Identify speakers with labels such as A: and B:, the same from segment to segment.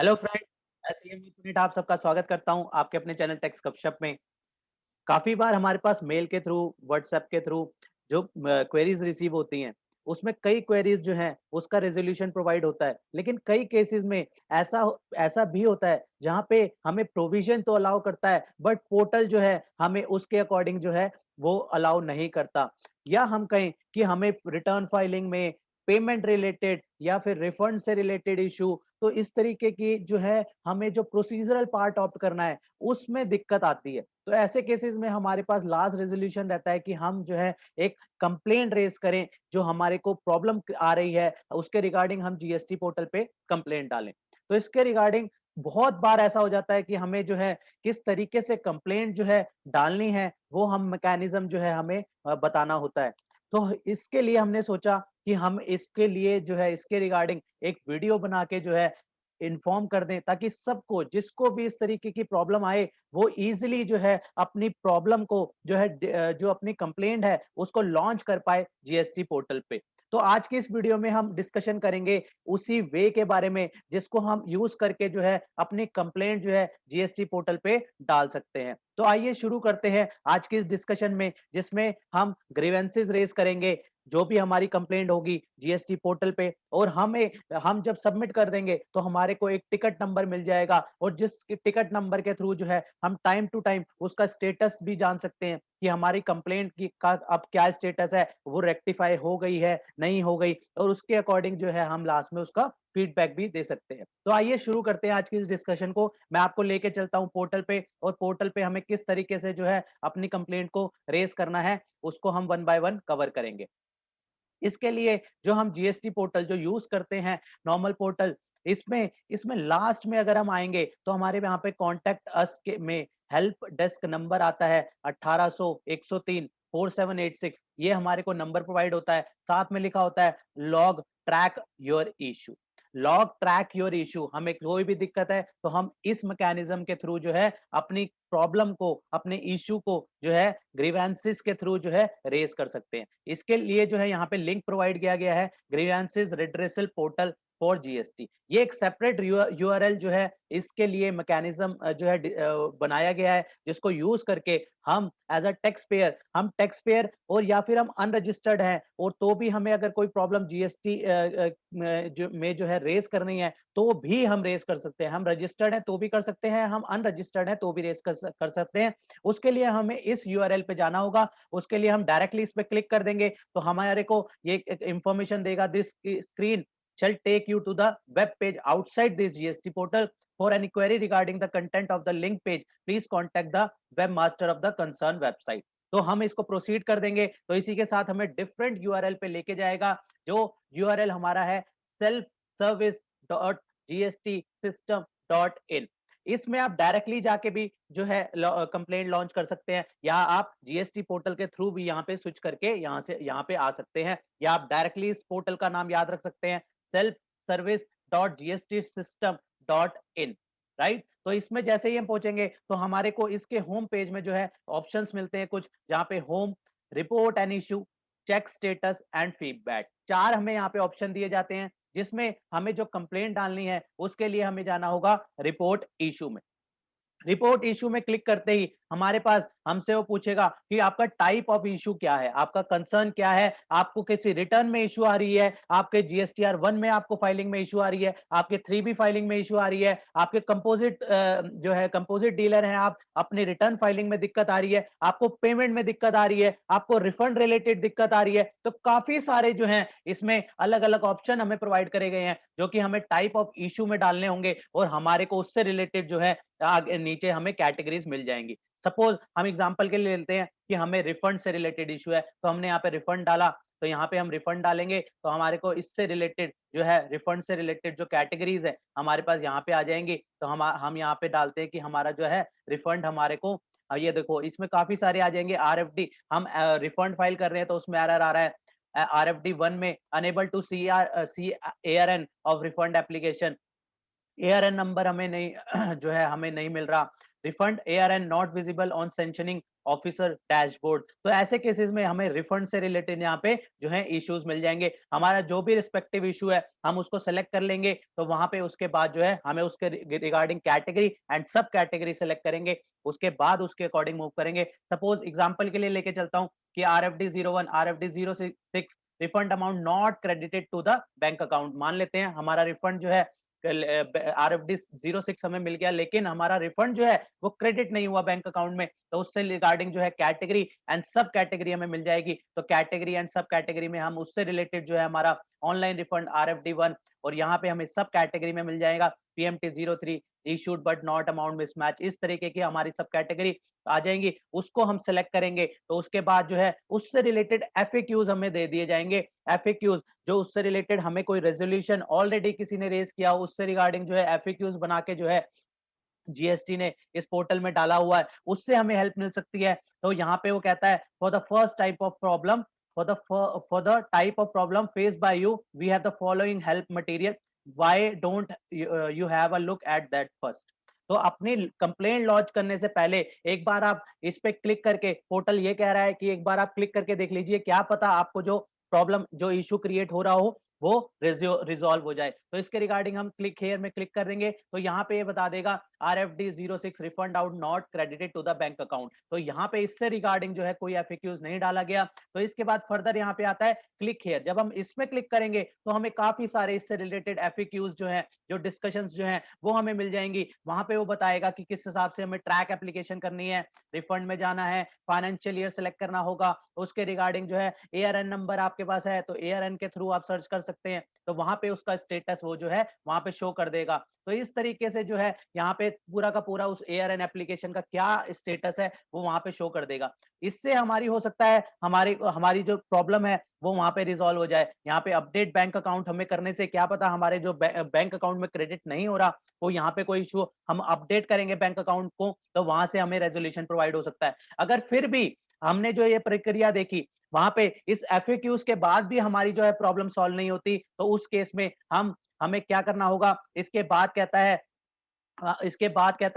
A: Hello friend, मैं CM Puneet आप सबका स्वागत करता हूं आपके अपने चैनल टेक्स गपशप में। काफ़ी बार हमारे पास मेल के थ्रू, व्हाट्सएप के थ्रू जो क्वेरीज़ रिसीव होती हैं, उसमें कई क्वेरीज़ जो हैं, उसका रिज़ॉल्यूशन प्रोवाइड होता है। लेकिन कई केसेज़ में ऐसा भी होता है, जहाँ पे हमें प्रोविज़न तो अलाउ करता है, बट पोर्टल जो है, हमें उसके अकॉर्डिंग जो है, वो अलाउ नहीं करता। या हम कहें कि हमें रिटर्न फाइलिंग में, पेमेंट रिलेटेड या फिर रिफंड से रिलेटेड इश्यू, तो इस तरीके की जो है, हमें जो प्रोसीज़रल पार्ट ऑप्ट करना है, उसमें दिक्कत आती है। तो ऐसे केसेस में हमारे पास लास्ट रेजोल्यूशन रहता है कि हम जो है एक कंप्लेंट रेज करें, जो हमारे को प्रॉब्लम आ रही है उसके रिगार्डिंग हम जीएसटी पोर्टल पे कंप्लेंट डालें। तो इसके रिगार्डिंग बहुत बार ऐसा हो जाता है कि हमें जो है किस तरीके से कंप्लेंट जो है डालनी है, वो हम मैकेनिज्म जो है हमें बताना होता है। तो इसके लिए हमने सोचा कि हम इसके लिए जो है इसके रिगार्डिंग एक वीडियो बना के जो है इन्फॉर्म कर दें, ताकि सबको जिसको भी इस तरीके की प्रॉब्लम आए, वो इजीली जो है अपनी प्रॉब्लम को जो है जो अपनी कंप्लेंट है उसको लॉन्च कर पाए जीएसटी पोर्टल पे। तो आज की इस वीडियो में हम डिस्कशन करेंगे उसी वे के बारे में, जिसको हम यूज करके जो है अपनी कंप्लेंट जो है जीएसटी पोर्टल पे डाल सकते हैं। तो आइए शुरू करते हैं आज की इस डिस्कशन में, जिसमें हम ग्रीवेंसेस रेज करेंगे, जो भी हमारी कंप्लेंट होगी जीएसटी पोर्टल पे, और हम जब सबमिट कर देंगे तो हमारे को एक टिकट नंबर मिल जाएगा, और जिस टिकट नंबर के थ्रू जो है हम टाइम टू टाइम उसका स्टेटस भी जान सकते हैं कि हमारी कंप्लेंट की का अब क्या स्टेटस है, वो रेक्टिफाई हो गई है, नहीं हो गई, और उसके अकॉर्डिंग जो है हम लास्ट में उसका फीडबैक भी दे सकते हैं। तो आइए शुरू करते हैं आज की इस डिस्कशन को। मैं आपको लेके चलता हूं पोर्टल पे, और पोर्टल पे हमें किस तरीके से जो है अपनी कंप्लेंट को रेज करना है, उसको हम वन बाय वन कवर करेंगे। इसके लिए जो हम जीएसटी पोर्टल जो यूज करते हैं, नॉर्मल पोर्टल, इसमें इसमें लास्ट में अगर हम आएंगे तो हमारे यहाँ पे कॉन्टेक्ट अस के में हेल्प डेस्क नंबर आता है 1800 103 4786। ये हमारे को नंबर प्रोवाइड होता है, साथ में लिखा होता है log track your issue. Log track your issue, हमें कोई भी दिक्कत है तो हम इस मैकेनिज्म के थ्रू जो है अपनी प्रॉब्लम को, अपने इशू को जो है ग्रीवेंसेस के थ्रू जो है रेज कर सकते हैं। इसके लिए जो है यहाँ पे लिंक प्रोवाइड किया गया है, grievances redressal portal for GST. ये एक सेपरेट यूआरएल जो है इसके लिए मैकेनिज्म जो है बनाया गया है, जिसको यूज करके हम एज अ टैक्स पेयर, हम टैक्स पेयर और या फिर हम अनरजिस्टर्ड हैं, और तो भी हमें अगर कोई प्रॉब्लम जीएसटी जो है रेज करनी है, तो भी हम रेज कर सकते हैं। हम रजिस्टर्ड हैं तो भी कर सकते हैं, हम अनरजिस्टर्ड हैं तो भी रेज कर सकते हैं। उसके लिए हमें इस यूआरएल पे जाना होगा। उसके लिए हम डायरेक्टली इस पे क्लिक कर देंगे तो हमारे को ये इंफॉर्मेशन देगा, this screen shall take you to the web page outside this GST portal. For any query regarding the content of the link page, please contact the webmaster of the concerned website. तो हम इसको proceed कर देंगे, तो इसी के साथ हमें डिफरेंट यूआरएल पे लेके जाएगा। जो यूआरएल हमारा है self service dot GST system dot in. इसमें आप डायरेक्टली जाके भी जो है कंप्लेंट लॉन्च कर सकते हैं, या आप जीएसटी पोर्टल के थ्रू भी यहाँ पे स्विच करके यहाँ पे आ सकते हैं, या आप डायरेक्टली इस पोर्टल का नाम याद रख सकते हैं, self service dot GST system dot in. Right, तो इसमें जैसे ही हम पहुंचेंगे तो हमारे को इसके होम पेज में जो है ऑप्शंस मिलते हैं कुछ, जहाँ पे home, report an issue, check status and feedback, चार हमें यहाँ पे ऑप्शन दिए जाते हैं, जिसमें हमें जो कंप्लेंट डालनी है उसके लिए हमें जाना होगा रिपोर्ट इशू में। रिपोर्ट इशू में क्लिक करते ही हमारे पास हमसे वो पूछेगा कि आपका टाइप ऑफ इशू क्या है, आपका कंसर्न क्या है, आपको किसी रिटर्न में इशू आ रही है, आपके जीएसटीआर 1 में आपको फाइलिंग में इशू आ रही है, आपके 3B फाइलिंग में इशू आ रही है, आपके कंपोजिट जो है कंपोजिट डीलर हैं आप, अपनी रिटर्न फाइलिंग में दिक्कत आ रही है, आपको पेमेंट में दिक्कत आ रही है, आपको रिफंड रिलेटेड दिक्कत आ रही है। तो काफी सारे जो हैं इसमें अलग अलग ऑप्शन हमें प्रोवाइड करे गए हैं, जो कि हमें टाइप ऑफ इशू में डालने होंगे, और हमारे को उससे रिलेटेड जो है आगे नीचे हमें कैटेगरीज मिल जाएंगी। सपोज हम एग्जांपल के लिए लेते हैं कि हमें रिफंड से रिलेटेड इशू है, तो हमने यहाँ पे रिफंड डाला, तो यहाँ पे हम रिफंड डालेंगे तो हमारे को इससे रिलेटेड जो है रिफंड से रिलेटेड जो कैटेगरीज है हमारे पास यहाँ पे आ जाएंगी। तो हम यहाँ पे डालते हैं कि हमारा जो है रिफंड हमारे को ये देखो इसमें काफी सारे आ जाएंगे। आरएफडी, हम रिफंड फाइल कर रहे हैं तो उसमें एरर आ रहा है, आरएफडी 1 में unable to see ARN of refund application, ARN number हमें नहीं जो है हमें नहीं मिल रहा, refund ARN not visible on sanctioning officer dashboard. तो ऐसे केसेस में हमें रिफंड से रिलेटेड यहाँ पे जो है इश्यूज मिल जाएंगे। हमारा जो भी रिस्पेक्टिव इशू है हम उसको सेलेक्ट कर लेंगे, तो वहां पे उसके बाद जो है हमें उसके रिगार्डिंग कैटेगरी एंड सब कैटेगरी सेलेक्ट करेंगे, उसके बाद उसके अकॉर्डिंग मूव करेंगे। सपोज एग्जांपल के लिए लेके चलता हूँ कि RFD 01 RFD 06 refund amount not credited to the bank account. मान लेते हैं हमारा रिफंड जो है RFD 06 हमें मिल गया, लेकिन हमारा रिफंड जो है वो क्रेडिट नहीं हुआ बैंक अकाउंट में, तो उससे रिगार्डिंग जो है कैटेगरी एंड सब कैटेगरी हमें मिल जाएगी। तो कैटेगरी एंड सब कैटेगरी में हम उससे रिलेटेड जो है हमारा ऑनलाइन रिफंड RFD 1, और यहाँ पे हमें सब कैटेगरी में मिल जाएगा PMT 03 issued but not amount mismatch. इस तरीके की हमारी सब कैटेगरी आ जाएंगी, उसको हम सेलेक्ट करेंगे। तो उसके बाद जो है उससे रिलेटेड FAQs हमें दे दिए जाएंगे। FAQs जो उससे रिलेटेड हमें कोई रेजोल्यूशन ऑलरेडी किसी ने रेज किया हो, उससे रिगार्डिंग जो है FAQs बना के जो है जीएसटी ने इस पोर्टल में डाला हुआ है, उससे हमें हेल्प मिल सकती है। तो यहाँ पे वो कहता है for the first type of problem, for the type of problem face by you we have the following help material, why don't you have a look at that first. तो अपनी कंप्लेंट लॉन्च करने से पहले एक बार आप इस पे click करके, पोर्टल ये कह रहा है कि एक बार आप क्लिक करके देख लीजिए, क्या पता आपको जो प्रॉब्लम जो इशू क्रिएट हो रहा हो वो रिजॉल्व हो जाए। तो इसके रिगार्डिंग हम क्लिक हेयर में क्लिक कर देंगे, तो यहाँ पे ये बता देगा RFD 06 refund out not credited to the bank account. तो यहाँ पे इससे रिगार्डिंग जो है कोई FAQs नहीं डाला गया। तो इसके बाद फर्दर यहाँ पे आता है क्लिक हेयर। जब हम इसमें क्लिक करेंगे तो हमें काफी सारे इससे रिलेटेड FAQs जो है, जो डिस्कशंस जो है वो हमें मिल जाएंगी। वहां पे वो बताएगा कि किस हिसाब से हमें ट्रैक एप्लीकेशन करनी है, रिफंड में जाना है, फाइनेंशियल ईयर सेलेक्ट करना होगा, उसके रिगार्डिंग जो है ARN नंबर आपके पास है तो ARN के थ्रू आप सर्च कर सकते हैं, तो वहां पे उसका स्टेटस वो जो है वहां पे शो कर देगा। तो इस तरीके से जो है यहाँ पे पूरा का पूरा उस ARN एप्लीकेशन का क्या स्टेटस है वो वहां पे शो कर देगा। इससे हमारी हो सकता है हमारी हमारी जो प्रॉब्लम है वो वहां पे रिजॉल्व हो जाए। यहाँ पे अपडेट बैंक अकाउंट हमें करने से क्या पता हमारे जो बैंक अकाउंट में क्रेडिट नहीं हो रहा, वो यहाँ पे कोई इशू हम अपडेट करेंगे बैंक अकाउंट को, तो वहां से हमें रेजोल्यूशन प्रोवाइड हो सकता है। अगर फिर भी हमने जो ये प्रक्रिया देखी वहां पे इस FAQs के बाद भी हमारी जो है प्रॉब्लम सॉल्व नहीं होती, तो उस केस में हमें क्या करना होगा। इसके बाद कहता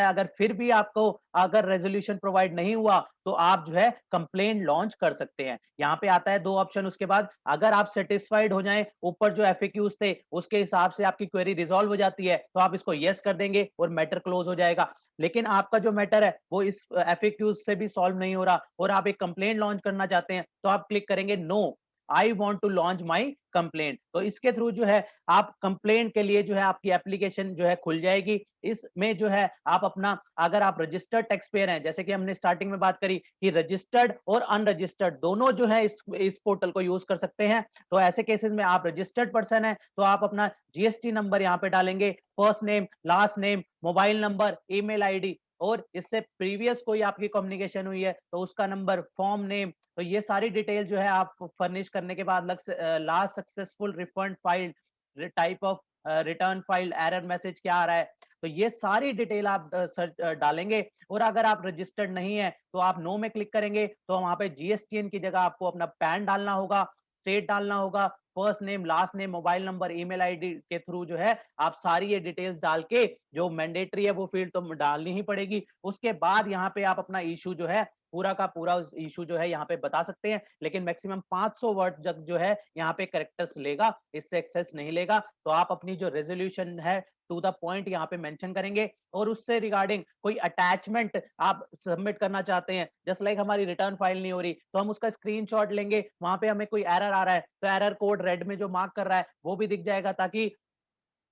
A: है अगर फिर भी आपको अगर रेजोल्यूशन प्रोवाइड नहीं हुआ तो आप जो है कंप्लेंट लॉन्च कर सकते हैं। यहाँ पे आता है दो ऑप्शन, उसके बाद अगर आप सेटिस्फाइड हो जाएं ऊपर जो FAQs थे उसके हिसाब से आपकी क्वेरी रिजॉल्व हो जाती है तो आप इसको यस कर देंगे और मैटर क्लोज हो जाएगा। लेकिन आपका जो मैटर है वो इस FAQs से भी सॉल्व नहीं हो रहा और आप एक कंप्लेंट लॉन्च करना चाहते हैं, तो आप क्लिक करेंगे no I want to launch my complaint. तो इसके थ्रू जो है आप कंप्लेंट के लिए जो है आपकी एप्लीकेशन जो है खुल जाएगी। इसमें जो है आप अपना, अगर आप रजिस्टर्ड टैक्स पेयर हैं, जैसे कि हमने स्टार्टिंग में बात करी कि रजिस्टर्ड और अनरजिस्टर्ड दोनों जो है इस पोर्टल को यूज कर सकते हैं। तो ऐसे केसेस में आप रजिस्टर्ड पर्सन है तो आप अपना GST नंबर यहाँ पे डालेंगे, first name, last name, mobile number, email ID, और इससे प्रीवियस कोई आपकी कम्युनिकेशन हुई है तो उसका नंबर, फॉर्म नेम। तो ये सारी डिटेल जो है आप फर्निश करने के बाद last successful refund file, type of return file, error message क्या आ रहा है, तो ये सारी डिटेल आप सर्च डालेंगे। और अगर आप रजिस्टर्ड नहीं है तो आप नो में क्लिक करेंगे, तो वहां पे GSTN की जगह आपको अपना पैन डालना होगा, स्टेट डालना होगा, first name, last name, mobile number, email ID के थ्रू जो है आप सारी ये डिटेल्स डाल के, जो मैंडेटरी है वो फील्ड तो डालनी ही पड़ेगी। उसके बाद यहाँ पे आप अपना इशू जो है पूरा का पूरा इशू जो है यहाँ पे बता सकते हैं, लेकिन मैक्सिमम 500 वर्ड तक जो है यहाँ पे कैरेक्टर्स लेगा, इससे एक्सेस नहीं लेगा। तो आप अपनी जो रेजोल्यूशन है टू द पॉइंट यहाँ पे मेंशन करेंगे, और उससे रिगार्डिंग कोई अटैचमेंट आप सबमिट करना चाहते हैं, जस्ट लाइक हमारी रिटर्न फाइल नहीं हो रही तो हम उसका स्क्रीनशॉट लेंगे, वहां पे हमें कोई एरर आ रहा है तो एरर कोड रेड में जो मार्क कर रहा है वो भी दिख जाएगा, ताकि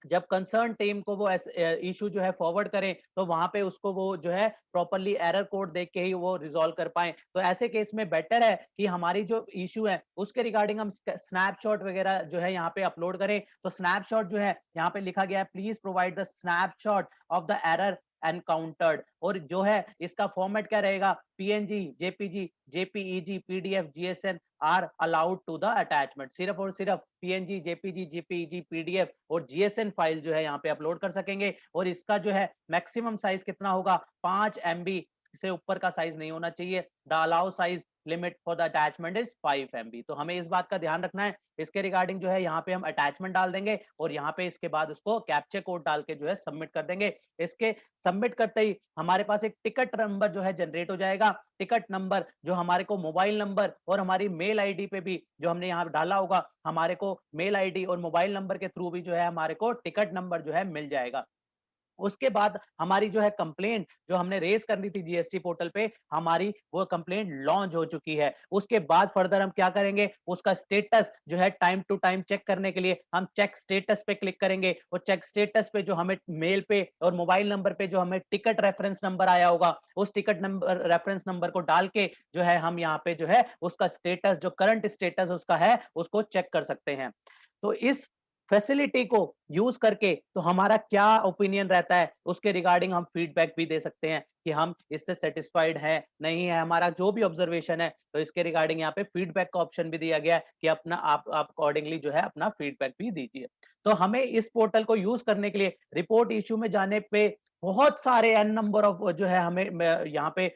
A: जब कंसर्न टीम को वो इशू जो है फॉरवर्ड करें तो वहां पे उसको वो जो है प्रॉपरली एरर कोड देख के ही वो रिजॉल्व कर पाए। तो ऐसे केस में बेटर है कि हमारी जो इशू है उसके रिगार्डिंग हम स्नैपशॉट वगैरह जो है यहाँ पे अपलोड करें। तो स्नैपशॉट जो है यहाँ पे लिखा गया है please provide the snapshot of the error encountered, और जो है इसका फॉर्मेट क्या रहेगा, PNG, JPG, JPEG, PDF, GSN are allowed to the attachment. सिर्फ और सिर्फ PNG, JPG, JPEG, PDF और GSN फाइल जो है यहाँ पे अपलोड कर सकेंगे। और इसका जो है मैक्सिमम साइज कितना होगा, 5 MB से ऊपर का साइज नहीं होना चाहिए। The allow size limit for the attachment is 5 MB। तो हमें इस बात का ध्यान रखना है। इसके रिगार्डिंग जो है यहाँ पे हम अटैचमेंट डाल देंगे और यहाँ पे इसके बाद उसको कैप्चा कोड डाल के जो है सबमिट कर देंगे। इसके सबमिट करते ही हमारे पास एक टिकट नंबर जो है जनरेट हो जाएगा। टिकट नंबर जो हमारे को मोबाइल नंबर और हमारी मेल आईडी पे भी जो हमने यहाँ डाला होगा, हमारे को मेल आईडी और मोबाइल नंबर के थ्रू भी जो है हमारे को टिकट नंबर जो है मिल जाएगा। उसके बाद हमारी जो है कंप्लेंट जो हमने रेज करनी थी जीएसटी पोर्टल पे, हमारी वो कंप्लेंट लॉन्च हो चुकी है। उसके बाद फर्दर हम क्या करेंगे, उसका स्टेटस जो है टाइम टू टाइम चेक करने के लिए हम चेक स्टेटस पे क्लिक करेंगे और चेक स्टेटस पे जो हमें मेल पे और मोबाइल नंबर पे जो हमें टिकट रेफरेंस नंबर आया होगा, उस टिकट नंबर रेफरेंस नंबर को डाल के जो है हम यहाँ पे जो है उसका स्टेटस जो करंट स्टेटस उसका है उसको चेक कर सकते हैं। तो इस फैसिलिटी को यूज करके तो हमारा क्या ओपिनियन रहता है, उसके रिगार्डिंग हम फीडबैक भी दे सकते हैं कि हम इससे सेटिस्फाइड हैं, नहीं है, हमारा जो भी ऑब्जर्वेशन है। तो इसके रिगार्डिंग यहाँ पे फीडबैक का ऑप्शन भी दिया गया है कि अपना आप अकॉर्डिंगली जो है अपना फीडबैक भी दीजिए। तो हमें इस पोर्टल को यूज करने के लिए रिपोर्ट इश्यू में जाने पे बहुत सारे एन नंबर ऑफ जो है हमें यहाँ पे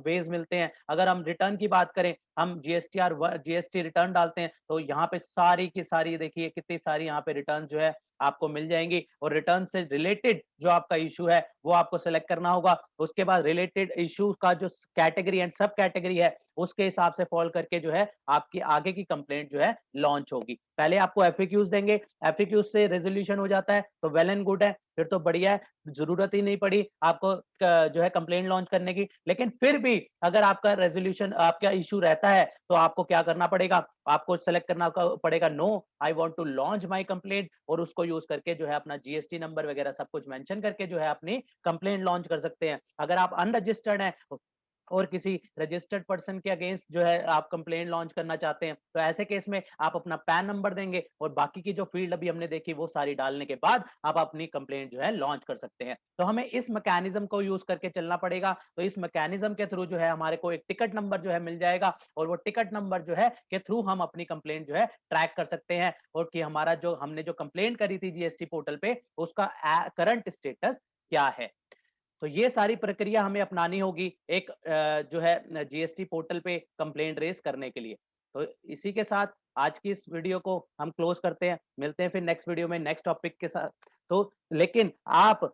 A: वेज मिलते हैं। अगर हम रिटर्न की बात करें, हम जीएसटी रिटर्न डालते हैं तो यहाँ पे सारी की सारी देखिए कितनी सारी यहाँ पे रिटर्न जो है आपको मिल जाएंगी और रिटर्न से रिलेटेड जो आपका इशू है वो आपको सेलेक्ट करना होगा। उसके बाद रिलेटेड इशू का जो कैटेगरी एंड सब कैटेगरी है उसके हिसाब से फॉल करके जो है आपकी आगे की कंप्लेंट जो है लॉन्च होगी। पहले आपको एफएक्यूज देंगे, एफएक्यूज से रेजोल्यूशन हो जाता है तो वेल एंड गुड है, फिर तो बढ़िया है, जरूरत ही नहीं पड़ी आपको जो है कंप्लेंट लॉन्च करने की। लेकिन फिर भी अगर आपका रेजोल्यूशन आपका इशू रहता है तो आपको क्या करना पड़ेगा, आपको सेलेक्ट करना पड़ेगा no I want to launch my complaint और उसको यूज करके जो है अपना जीएसटी नंबर वगैरह सब कुछ मेंशन करके जो है अपनी कंप्लेंट लॉन्च कर सकते हैं। अगर आप अनरजिस्टर्ड हैं और किसी रजिस्टर्ड पर्सन के अगेंस्ट जो है आप कंप्लेंट लॉन्च करना चाहते हैं तो ऐसे केस में आप अपना पैन नंबर देंगे और बाकी की जो फील्ड अभी हमने देखी वो सारी डालने के बाद आप अपनी कंप्लेंट जो है लॉन्च कर सकते हैं। तो हमें इस मैकेनिज्म को यूज करके चलना पड़ेगा। तो इस मैकेनिज्म के थ्रू जो है हमारे को एक टिकट नंबर जो है मिल जाएगा और वो टिकट नंबर जो है के थ्रू हम अपनी कंप्लेंट जो है ट्रैक कर सकते हैं और कि हमारा जो हमने जो कंप्लेंट करी थी जीएसटी पोर्टल पे उसका करंट स्टेटस क्या है। तो ये सारी प्रक्रिया हमें अपनानी होगी एक जो है जीएसटी पोर्टल पे कंप्लेंट रेज करने के लिए। तो इसी के साथ आज की इस वीडियो को हम क्लोज करते हैं। मिलते हैं फिर नेक्स्ट वीडियो में नेक्स्ट टॉपिक के साथ। तो लेकिन आप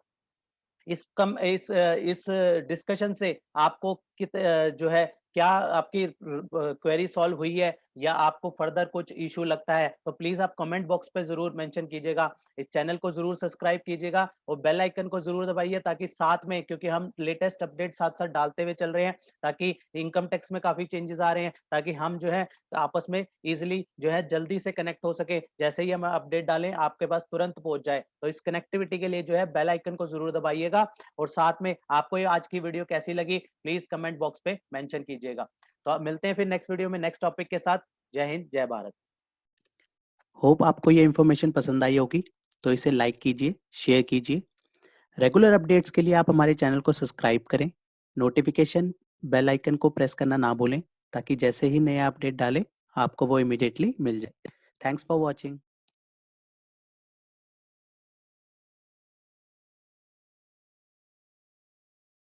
A: इस डिस्कशन से आपको जो है क्या आपकी क्वेरी सॉल्व हुई है या आपको फर्दर कुछ इशू लगता है तो प्लीज आप कमेंट बॉक्स पे जरूर मेंशन कीजिएगा। इस चैनल को जरूर सब्सक्राइब कीजिएगा और बेल आइकन को जरूर दबाइए ताकि साथ में, क्योंकि हम लेटेस्ट अपडेट साथ साथ डालते हुए चल रहे हैं, ताकि इनकम टैक्स में काफी चेंजेस आ रहे हैं, ताकि हम जो है आपस में इजिली जो है जल्दी से कनेक्ट हो सके। जैसे ही हम अपडेट डालें आपके पास तुरंत पहुंच जाए। तो इस कनेक्टिविटी के लिए जो है बेल आइकन को जरूर दबाइएगा और साथ में आपको ये आज की वीडियो कैसी लगी प्लीज कमेंट बॉक्स पे मेंशन कीजिएगा। तो आप मिलते हैं फिर नेक्स्ट वीडियो में नेक्स्ट टॉपिक के साथ। जय हिंद, जय भारत।
B: होप आपको ये इन्फॉर्मेशन पसंद आई होगी, तो इसे लाइक कीजिए, शेयर कीजिए। रेगुलर अपडेट्स के लिए आप हमारे चैनल को सब्सक्राइब करें। नोटिफिकेशन बेल आइकन को प्रेस करना ना भूलें ताकि जैसे ही नया अपडेट डालें आपको वो इमीडिएटली मिल जाए। Thanks for watching.